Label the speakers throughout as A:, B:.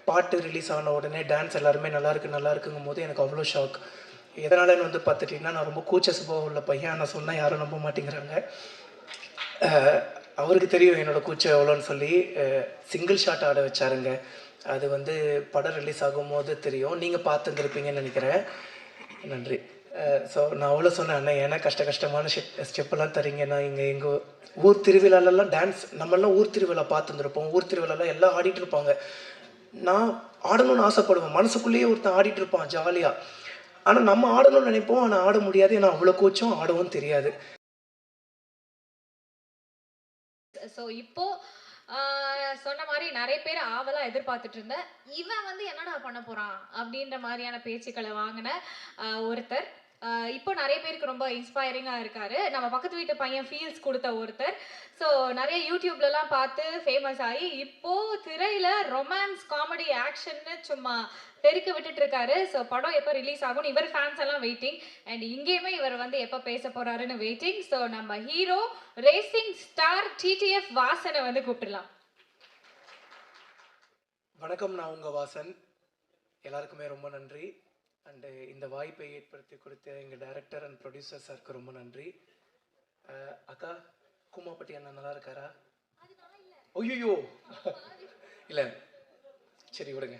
A: பாட்டு ரிலீஸ் ஆன உடனே டான்ஸ் எல்லாருமே நல்லா இருக்குங்கும் போது எனக்கு அவ்வளோ ஷாக். எதனாலன்னு வந்து பார்த்துட்டிங்கன்னா, நான் ரொம்ப கூச்ச சுபாவம் உள்ள பையன். நான் சொன்னால் யாரும் நம்ப மாட்டேங்கிறாங்க. அவருக்கு தெரியும் என்னோடய கூச்சம் எவ்வளோன்னு சொல்லி சிங்கிள் ஷாட் ஆட வச்சாருங்க. அது வந்து படம் ரிலீஸ் ஆகும்போது தெரியும். நீங்கள் பார்த்துருந்துருப்பீங்கன்னு நினைக்கிறேன். நன்றி. ஸோ நான் அவ்வளோ சொன்னேன், அண்ணா ஏன்னா கஷ்டமான ஸ்டெப்பெல்லாம் தரீங்கன்னா, எங்கள் ஊர் திருவிழாலெல்லாம் டான்ஸ் நம்மளாம் ஊர் திருவிழா பார்த்துருந்துருப்போம். ஊர் திருவிழாலாம் எல்லாம் ஆடிட்டு இருப்பாங்க. நான் ஆடணும்னு ஆசைப்படுவேன். மனசுக்குள்ளேயே ஒருத்தன் ஆடிட்டு இருப்பான் ஜாலியாக. ஆனால் நம்ம ஆடணும்னு நினைப்போம், ஆனால் ஆட முடியாது. ஏன்னா அவ்வளோ கூச்சம், ஆடவும் தெரியாது.
B: ஸோ இப்போ சொன்ன மாதிரி நிறைய பேர் ஆவலா எதிர்பார்த்துட்டு இருந்தேன். இவன் வந்து என்னடா பண்ண போறான் அப்படின்ற மாதிரியான பேச்சுக்களை வாங்கின ஒருத்தர். இப்போ நிறைய பேருக்கு ரொம்ப இன்ஸ்பைரிங்காக இருக்காரு. நம்ம பக்கத்து வீட்டு பையன் ஃபீல்ஸ் கொடுத்த ஒருத்தர். ஸோ நிறைய யூடியூப்லலாம் பார்த்து ஃபேமஸ் ஆகி இப்போ திரையில ரொமான்ஸ், காமெடி, ஆக்ஷன்னு சும்மா பெருக்க விட்டுட்டு இருக்காரு. ஸோ படம் எப்போ ரிலீஸ் ஆகும் இவர் ஃபேன்ஸ் எல்லாம் வெயிட்டிங். அண்ட் இங்கேயுமே இவர் வந்து எப்போ பேச போறாருன்னு வெயிட்டிங். ஸோ நம்ம ஹீரோ ரேசிங் ஸ்டார் டிடிஎஃப் வாசனை வந்து கூப்பிடலாம்.
A: வணக்கம், நான் உங்கள் வாசன். எல்லாருக்குமே ரொம்ப நன்றி. அண்டு இந்த வாய்ப்பை ஏற்படுத்தி கொடுத்த எங்கள் டைரக்டர் அண்ட் ப்ரொடியூசர் சாருக்கு ரொம்ப நன்றி. அக்கா, கூமாப்பட்டி அண்ணா நல்லா இருக்காரா? ஐயோ இல்லை, சரி விடுங்க.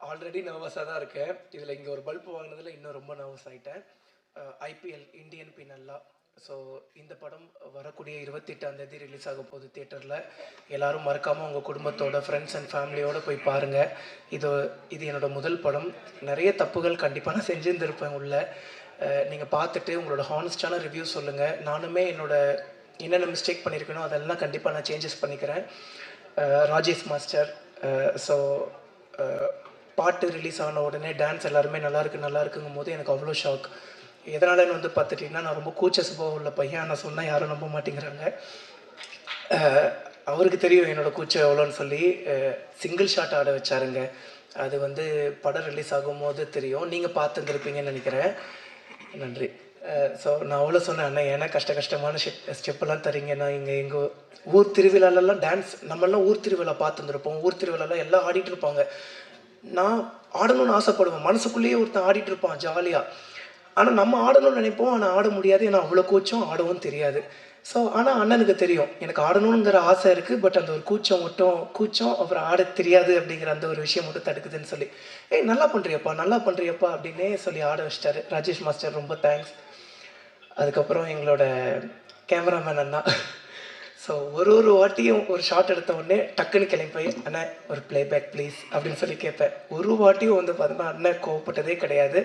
A: ஆல்ரெடி நர்வஸாக தான் இருக்கேன். இதில் இங்கே ஒரு பல்ப் வாங்கினதில் இன்னும் ரொம்ப நர்வஸ் ஆகிட்டேன். IPL Indian பின்னல்லா. ஸோ இந்த படம் வரக்கூடிய 28ஆம் தேதி ரிலீஸ் ஆக போகுது தியேட்டரில். எல்லோரும் மறக்காமல் உங்கள் குடும்பத்தோட, ஃப்ரெண்ட்ஸ் அண்ட் ஃபேமிலியோடு போய் பாருங்கள். இது என்னோடய முதல் படம். நிறைய தப்புகள் கண்டிப்பாக நான் செஞ்சுருந்துருப்பேன் உள்ள. நீங்கள் பார்த்துட்டு உங்களோட ஹானஸ்டான ரிவ்யூ சொல்லுங்கள். நானுமே என்னென்ன மிஸ்டேக் பண்ணியிருக்கேனோ அதெல்லாம் கண்டிப்பாக நான் சேஞ்சஸ் பண்ணிக்கிறேன். ராஜேஷ் மாஸ்டர். ஸோ பாட்டு ரிலீஸ் ஆன உடனே டான்ஸ் எல்லாருமே நல்லா இருக்குங்கும் போது எனக்கு அவ்வளோ ஷாக். எதனாலன்னு வந்து பார்த்துட்டிங்கன்னா, நான் ரொம்ப கூச்ச சுபாவம் உள்ள பையன். நான் சொன்னால் யாரும் நம்ப மாட்டேங்கிறாங்க. அவருக்கு தெரியும் என்னோடய கூச்சம் எவ்வளோன்னு சொல்லி சிங்கிள் ஷாட் ஆட வச்சாருங்க. அது வந்து படம் ரிலீஸ் ஆகும்போது தெரியும். நீங்கள் பார்த்துருந்துருப்பீங்கன்னு நினைக்கிறேன். நன்றி. ஸோ நான் அவ்வளோ சொன்னேன், அண்ணா ஏன்னா கஷ்டமான ஸ்டெப்பெல்லாம் தரீங்கன்னா, எங்கள் ஊர் திருவிழாலெல்லாம் டான்ஸ் நம்மளாம் ஊர் திருவிழா பார்த்துருந்துருப்போம். ஊர் திருவிழாலாம் எல்லாம் ஆடிட்டு இருப்பாங்க. நான் ஆடணும்னு ஆசைப்படுவேன். மனசுக்குள்ளேயே ஒருத்தன் ஆடிட்டு இருப்பான் ஜாலியாக. ஆனால் நம்ம ஆடணும்னு நினைப்போம், ஆனால் ஆட முடியாது. ஏன்னா அவ்வளோ கூச்சம், ஆடவும் தெரியாது. ஸோ ஆனால் அண்ணனுக்கு தெரியும் எனக்கு ஆடணுங்கிற ஆசை இருக்குது. பட் அந்த ஒரு கூச்சம் அப்புறம் ஆட தெரியாது அப்படிங்கிற அந்த ஒரு விஷயம் மட்டும் தடுக்குதுன்னு சொல்லி, நல்லா பண்ணுறியப்பா அப்படின்னே சொல்லி ஆட வச்சிட்டாரு. ராஜேஷ் மாஸ்டர் ரொம்ப தேங்க்ஸ். அதுக்கப்புறம் எங்களோட கேமராமேன் அண்ணா. ஸோ ஒரு வாட்டியும் ஒரு ஷாட் எடுத்த உடனே டக்குன்னு கிளம்பி போய், அண்ணா ஒரு ப்ளேபேக் ப்ளீஸ் அப்படின்னு சொல்லி கேட்பேன். ஒரு வாட்டியும் வந்து பார்த்தீங்கன்னா அண்ணன் கோவப்பட்டதே கிடையாது.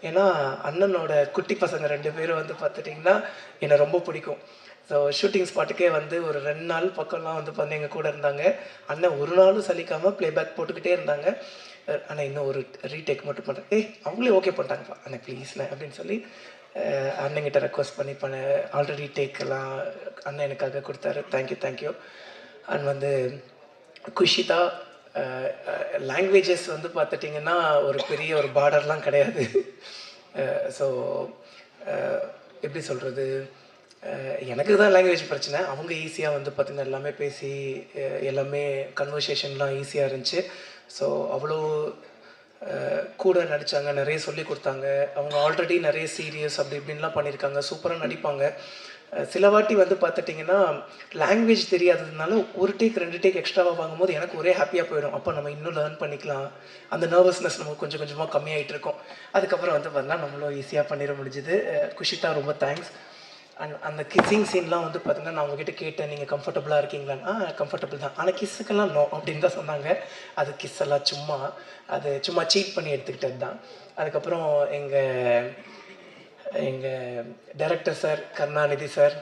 A: ஏன்னா அண்ணனோட குட்டி பசங்க 2 பேரும் வந்து பார்த்துட்டிங்கன்னா என்னை ரொம்ப பிடிக்கும். ஸோ ஷூட்டிங் ஸ்பாட்டுக்கே வந்து ஒரு 2 நாள் பக்கம்லாம் வந்து பார்த்தீங்கன்னா எங்கள் கூட இருந்தாங்க. அண்ணன் ஒரு நாளும் சலிக்காமல் ப்ளேபேக் போட்டுக்கிட்டே இருந்தாங்க. ஆனால் இன்னும் ஒரு ரீடேக் மட்டும் பண்ணுறேன். அவங்களே ஓகே பண்ணிட்டாங்கப்பா, அண்ணா ப்ளீஸ்ண்ணே அப்படின்னு சொல்லி அண்ணங்கிட்ட ரெக்வஸ்ட் பண்ணி ஆல்ரெடி டேக்கெல்லாம் அண்ணன் எனக்காக கொடுத்தாரு. தேங்க்யூ. அண்ட் வந்து குஷிதா. லாங்குவேஜஸ் வந்து பார்த்துட்டிங்கன்னா ஒரு பெரிய ஒரு பார்டர்லாம் கிடையாது. ஸோ எப்படி சொல்கிறது, எனக்கு தான் லாங்குவேஜ் பிரச்சனை. அவங்க ஈஸியாக வந்து பார்த்திங்கன்னா எல்லாமே பேசி எல்லாமே கன்வர்சேஷன்லாம் ஈஸியாக இருந்துச்சு. ஸோ அவ்வளோ கூட நடித்தாங்க, நிறைய சொல்லி கொடுத்தாங்க. அவங்க ஆல்ரெடி நிறைய சீரியஸ் அப்படி இப்படின்லாம் பண்ணியிருக்காங்க. சூப்பராக நடிப்பாங்க. சில வாட்டி வந்து பார்த்துட்டிங்கன்னா லாங்குவேஜ் தெரியாததுனால ஒரு டேக் 2 டேக் எக்ஸ்ட்ராவாக வாங்கும்போது எனக்கு ஒரே ஹாப்பியாக போயிடும். அப்போ நம்ம இன்னும் லேர்ன் பண்ணிக்கலாம். அந்த நர்வஸ்னஸ் நமக்கு கொஞ்சம் கொஞ்சமாக கம்மியாகிட்டு இருக்கும். அதுக்கப்புறம் வந்து பார்த்தீங்கன்னா நம்மளும் ஈஸியாக பண்ணிட முடிஞ்சுது. குஷிதா ரொம்ப தேங்க்ஸ். அந்த கிஸ்ஸிங் சீன்லாம் வந்து பார்த்தீங்கன்னா நான் உங்ககிட்ட கேட்டேன், நீங்கள் கம்ஃபர்டபுளாக இருக்கீங்களான்னு. கம்ஃபர்டபுள் தான், ஆனால் கிஸ்ஸுக்கெல்லாம் நோ அப்படின்னு தான் சொன்னாங்க. அது கிஸ்ஸெல்லாம் சும்மா சீட் பண்ணி எடுத்துக்கிட்டது தான். அதுக்கப்புறம் எங்கள் டைரக்டர் சார் கருணாநிதி சார்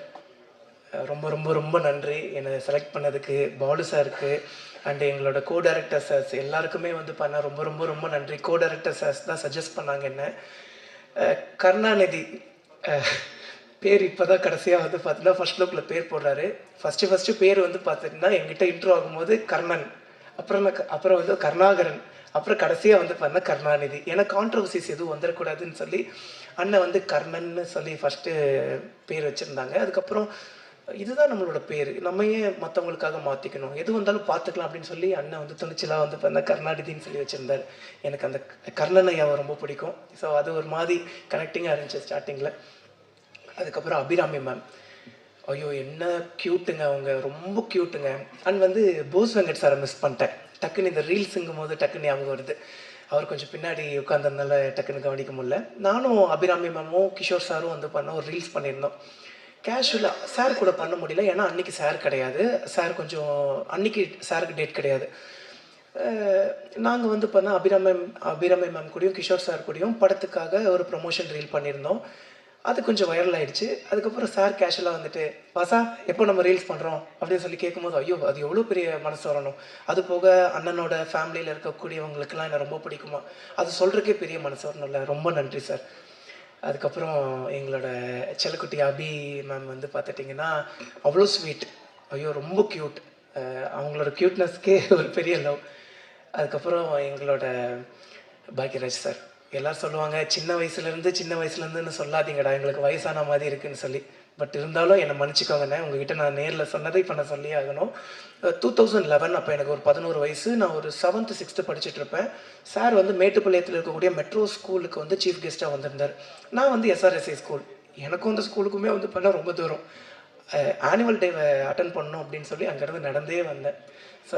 A: ரொம்ப நன்றி என்னை செலக்ட் பண்ணதுக்கு. பாலு சாருக்கு அண்டு எங்களோட கோ டைரக்டர் சார்ஸ் எல்லாருக்குமே வந்து பண்ண ரொம்ப நன்றி. கோ டைரக்டர் சார்ஸ் தான் சஜஸ்ட் பண்ணாங்க என்ன. கருணாநிதி பேர் இப்போ தான் கடைசியாக வந்து பார்த்தீங்கன்னா ஃபர்ஸ்ட் லுக்கில் பேர் போடுறாரு. ஃபஸ்ட்டு பேர் வந்து பார்த்துட்டிங்கன்னா எங்கிட்ட இன்ட்ரோ ஆகும்போது கர்ணன், அப்புறம் வந்து கருணாகரன், அப்புறம் கடைசியாக வந்து பார்த்தீங்கன்னா கருணாநிதி. ஏன்னா கான்ட்ரவர்சிஸ் எதுவும் வந்துடக்கூடாதுன்னு சொல்லி அண்ணன் வந்து கர்ணன்னு சொல்லி ஃபஸ்ட்டு பேர் வச்சுருந்தாங்க. அதுக்கப்புறம் இதுதான் நம்மளோட பேர், நம்ம ஏன் மற்றவங்களுக்காக மாற்றிக்கணும், எது வந்தாலும் பார்த்துக்கலாம் அப்படின்னு சொல்லி அண்ணன் வந்து துணிச்சலாக வந்து பண்ண கருணாநிதின்னு சொல்லி வச்சுருந்தார். எனக்கு அந்த கர்ணன் ஐயாவை ரொம்ப பிடிக்கும். ஸோ அது ஒரு மாதிரி கனெக்டிங்காக இருந்துச்சு ஸ்டார்டிங்கில். அதுக்கப்புறம் அபிராமி மேம், ஐயோ என்ன க்யூட்டுங்க, அவங்க ரொம்ப க்யூட்டுங்க. அண்ட் வந்து போஸ் வெங்கட் சாரை மிஸ் பண்ணிட்டேன். டக்குன்னு இந்த ரீல்ஸுங்கும் போது டக்குன்னு ஞாபகம் வருது. அவர் கொஞ்சம் பின்னாடி உட்காந்துருந்தால டக்குன்னு கவனிக்க முடியல. நானும் அபிராமி மேமும் கிஷோர் சாரும் வந்து ஒரு ரீல்ஸ் பண்ணியிருந்தோம். கேஷுவலாக சார் கூட பண்ண முடியல, ஏன்னா அன்றைக்கி சார் கிடையாது. சார் கொஞ்சம் அன்றைக்கி சாருக்கு டேட் கிடையாது. நாங்கள் வந்து அபிராமி மேம் கூடயும் கிஷோர் சார் கூடயும் படத்துக்காக ஒரு ப்ரொமோஷன் ரீல் பண்ணியிருந்தோம். அது கொஞ்சம் வைரல் ஆகிடுச்சு. அதுக்கப்புறம் சார் கேஷுவலாக வந்துட்டு, வாசா எப்போ நம்ம ரீல்ஸ் பண்ணுறோம் அப்படின்னு சொல்லி கேட்கும்போது, ஐயோ அது எவ்வளோ பெரிய மனசு வரணும். அது போக அண்ணனோட ஃபேமிலியில் இருக்கக்கூடியவங்களுக்கெல்லாம் என்னை ரொம்ப பிடிக்குமா, அது சொல்கிறக்கே பெரிய மனசு வரணும்ல. ரொம்ப நன்றி சார். அதுக்கப்புறம் எங்களோட செல்லக்குட்டி அபி மேம் வந்து பார்த்துட்டிங்கன்னா அவ்வளோ ஸ்வீட், ஐயோ ரொம்ப க்யூட். அவங்களோட க்யூட்னஸ்க்கே ஒரு பெரிய லவ். அதுக்கப்புறம் எங்களோட பாக்யராஜ் சார், எல்லோரும் சொல்லுவாங்க சின்ன வயசுலேருந்துன்னு சொல்லாதீங்கடா, எங்களுக்கு வயசான மாதிரி இருக்குதுன்னு சொல்லி. பட் இருந்தாலும் என்னை மன்னிச்சிக்கோங்கண்ணே, உங்ககிட்ட நான் நேரில் சொன்னதை இப்போ நான் சொல்லியே ஆகணும். 2011 அப்போ எனக்கு ஒரு 11 வயசு. நான் ஒரு 7th 6th படிச்சுட்ருப்பேன். சார் வந்து மேட்டுப்பாளையத்தில் இருக்கக்கூடிய மெட்ரோ ஸ்கூலுக்கு வந்து சீஃப் கெஸ்ட்டாக வந்திருந்தார். நான் வந்து எஸ்ஆர்எஸ்ஐ ஸ்கூல், எனக்கும் அந்த ஸ்கூலுக்குமே வந்து பண்ண ரொம்ப தூரம். ஆனுவல் டேவை அட்டன் பண்ணணும் அப்படின்னு சொல்லி அங்கேருந்து நடந்தே வந்தேன். ஸோ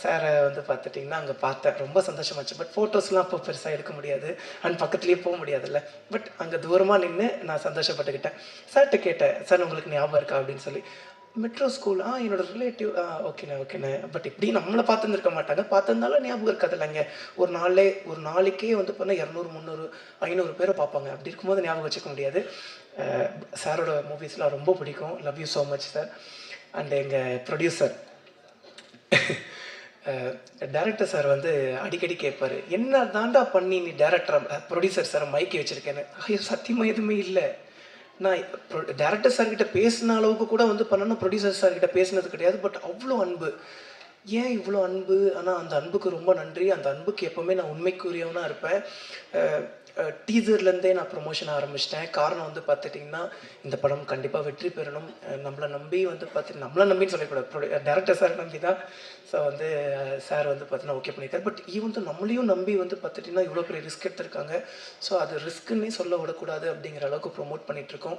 A: சாரை வந்து பார்த்துட்டிங்கன்னா அங்கே பார்த்தேன், ரொம்ப சந்தோஷமாச்சு. பட் ஃபோட்டோஸ்லாம் அப்போ பெருசாக எடுக்க முடியாது, அண்ட் பக்கத்துலேயே போக முடியாதுல்ல. பட் அங்கே தூரமாக நின்று நான் சந்தோஷப்பட்டுக்கிட்டேன். சார்கிட்ட கேட்டேன், சார் உங்களுக்கு ஞாபகம் இருக்கா அப்படின்னு சொல்லி. மெட்ரோ ஸ்கூல், என்னோட ரிலேட்டிவ், ஓகேண்ணே. பட் இப்படி நம்மளை பார்த்துருந்துருக்க மாட்டாங்க, பார்த்துருந்தாலும் ஞாபகம் இருக்காது இல்லைங்க. ஒரு நாளைக்கே வந்து பண்ணால் 200 300 500 பேரை பார்ப்பாங்க. அப்படி இருக்கும்போது ஞாபகம் வச்சுக்க முடியாது. சாரோட மூவிஸ்லாம் ரொம்ப பிடிக்கும். Love you so much sir. And எங்கள் ப்ரொடியூசர் டேரக்டர் சார் வந்து அடிக்கடி கேட்பார், என்ன தாண்டா பண்ணி நீ ப்ரொடியூசர் சாரை மைக்கி வச்சுருக்கேன்னு. ஐயோ சத்தியமாக எதுவுமே இல்லை. நான் டேரக்டர் சார்கிட்ட பேசின அளவுக்கு கூட வந்து பண்ணணும், ப்ரொடியூசர் சார்கிட்ட பேசினது கிடையாது. பட் அவ்வளோ அன்பு, ஏன் இவ்வளோ அன்பு. ஆனால் அந்த அன்புக்கு ரொம்ப நன்றி. அந்த அன்புக்கு எப்போவுமே நான் உண்மைக்குரியவனாக இருப்பேன். டீசர்லேருந்தே நான் ப்ரொமோஷன் ஆரம்பிச்சிட்டேன். காரணம் வந்து பார்த்துட்டிங்கன்னா, இந்த படம் கண்டிப்பாக வெற்றி பெறணும். நம்மளை நம்பி வந்து நம்மளை நம்பின்னு சொல்லக்கூடாது, டேரக்டர் சார் நம்பி தான். ஸோ வந்து சார் வந்து பார்த்தீங்கன்னா ஓகே பண்ணியிருக்காரு. பட் ஈவன் நம்மளையும் நம்பி வந்து பார்த்துட்டிங்கன்னா இவ்வளோ பெரிய ரிஸ்க் எடுத்திருக்காங்க. ஸோ அது ரிஸ்க்குன்னே சொல்ல விடக்கூடாது அப்படிங்கிற அளவுக்கு ப்ரொமோட் பண்ணிகிட்ருக்கோம்.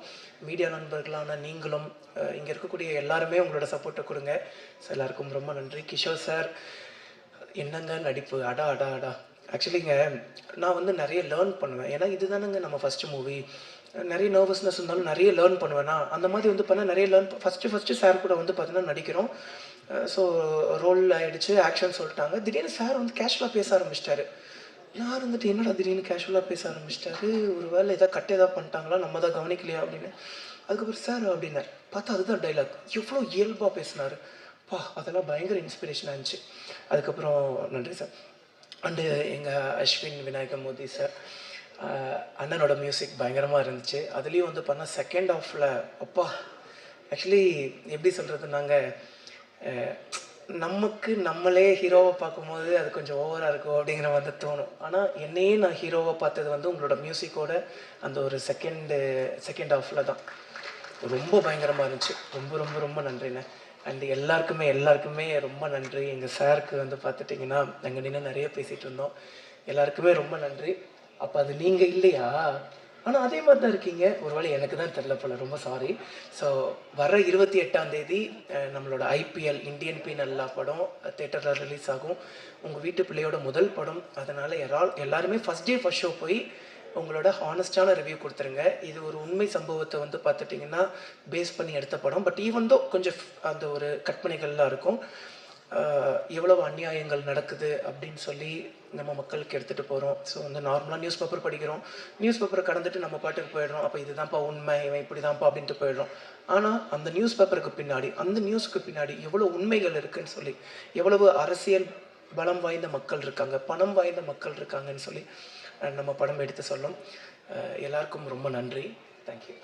A: மீடியா நண்பர்களான நீங்களும் இங்கே இருக்கக்கூடிய எல்லாருமே உங்களோட சப்போர்ட்டை கொடுங்க. ஸோ எல்லாருக்கும் ரொம்ப நன்றி. கிஷோர் சார், என்னங்க நடிப்பு, அடா அடா அடா. ஆக்சுவலிங்க நான் வந்து நிறைய லேர்ன் பண்ணுவேன், ஏன்னா இதுதானுங்க நம்ம ஃபஸ்ட்டு மூவி. நிறைய நர்வஸ்னஸ் இருந்தாலும் நிறைய லேர்ன் பண்ணுவேன்னா, அந்த மாதிரி வந்து பண்ணால் நிறைய ஃபஸ்ட்டு சார் கூட வந்து பார்த்தீங்கன்னா நடிக்கிறோம். ஸோ ரோல் ஆகிடுச்சு, ஆக்ஷன் சொல்லிட்டாங்க. திடீர்னு சார் வந்து கேஷுவலாக பேச ஆரம்பிச்சிட்டாரு. நான் இருந்துட்டு என்னடா திடீர்னு கேஷுவலாக பேச ஆரம்பிச்சிட்டாரு, ஒரு வேளை ஏதாவது பண்ணிட்டாங்களா, நம்ம தான் கவனிக்கலையா அப்படின்னு. அதுக்கப்புறம் சார் அப்படின்னார், பார்த்தா அதுதான் டைலாக். எவ்வளோ இயல்பாக பேசினார் அதெல்லாம் பயங்கர இன்ஸ்பிரேஷனாக இருந்துச்சு. அதுக்கப்புறம் நன்றி சார். அண்டு எங்கள் அஸ்வின் விநாயக மோதி சார், அண்ணனோட மியூசிக் பயங்கரமாக இருந்துச்சு. அதுலேயும் வந்து பண்ணால் செகண்ட் ஹாஃபில் அப்பா, ஆக்சுவலி எப்படி சொல்கிறது, நாங்கள் நமக்கு நம்மளே ஹீரோவை பார்க்கும்போது அது கொஞ்சம் ஓவராக இருக்கும் அப்படிங்கிற மாதிரி தோணும். ஆனால் என்னையே நான் ஹீரோவை பார்த்தது வந்து உங்களோட மியூசிக்கோட அந்த ஒரு செகண்ட் ஹாஃபில் தான். ரொம்ப பயங்கரமாக இருந்துச்சு. ரொம்ப ரொம்ப ரொம்ப நன்றிண்ணே. அண்ட் எல்லாருக்குமே ரொம்ப நன்றி. எங்கள் சாருக்கு வந்து பார்த்துட்டிங்கன்னா நாங்கள் நின்று நிறைய பேசிகிட்டு இருந்தோம். எல்லாருக்குமே ரொம்ப நன்றி. அப்போ அது நீங்கள் இல்லையா? ஆனால் அதே மாதிரி தான் இருக்கீங்க. ஒரு வேளை எனக்கு தான் தெரில போல, ரொம்ப சாரி. ஸோ வர 28ஆம் தேதி நம்மளோட IPL இந்தியன் பீனல்லா படம் தேட்டரில் ரிலீஸ் ஆகும். உங்கள் வீட்டு பிள்ளையோட முதல் படம். அதனால் எல்லாருமே ஃபஸ்ட் டே ஃபஸ்ட் ஷோ போய் உங்களோட ஹானஸ்டான ரிவ்யூ கொடுத்துருங்க. இது ஒரு உண்மை சம்பவத்தை வந்து பார்த்துட்டிங்கன்னா பேஸ் பண்ணி எடுத்த படம். பட் ஈவன் தோ கொஞ்சம் அந்த ஒரு கற்பனைகள்லாம் இருக்கும். எவ்வளவு அநியாயங்கள் நடக்குது அப்படின்னு சொல்லி நம்ம மக்களுக்கு எடுத்துகிட்டு போகிறோம். ஸோ வந்து நார்மலாக நியூஸ் பேப்பர் படிக்கிறோம், நியூஸ் பேப்பரை கடந்துட்டு நம்ம பாட்டுக்கு போயிடுறோம். அப்போ இதுதான்ப்பா உண்மை, இவன் இப்படி தான்ப்பா அப்படின்ட்டு போயிடுறோம். ஆனால் அந்த நியூஸ் பேப்பருக்கு பின்னாடி, அந்த நியூஸுக்கு பின்னாடி எவ்வளோ உண்மைகள் இருக்குதுன்னு சொல்லி, எவ்வளவு அரசியல் பலம் வாய்ந்த மக்கள் இருக்காங்க, பணம் வாய்ந்த மக்கள் இருக்காங்கன்னு சொல்லி நம்ம படம் எடுத்து சொல்லும். எல்லாருக்கும் ரொம்ப நன்றி. தேங்க்யூ.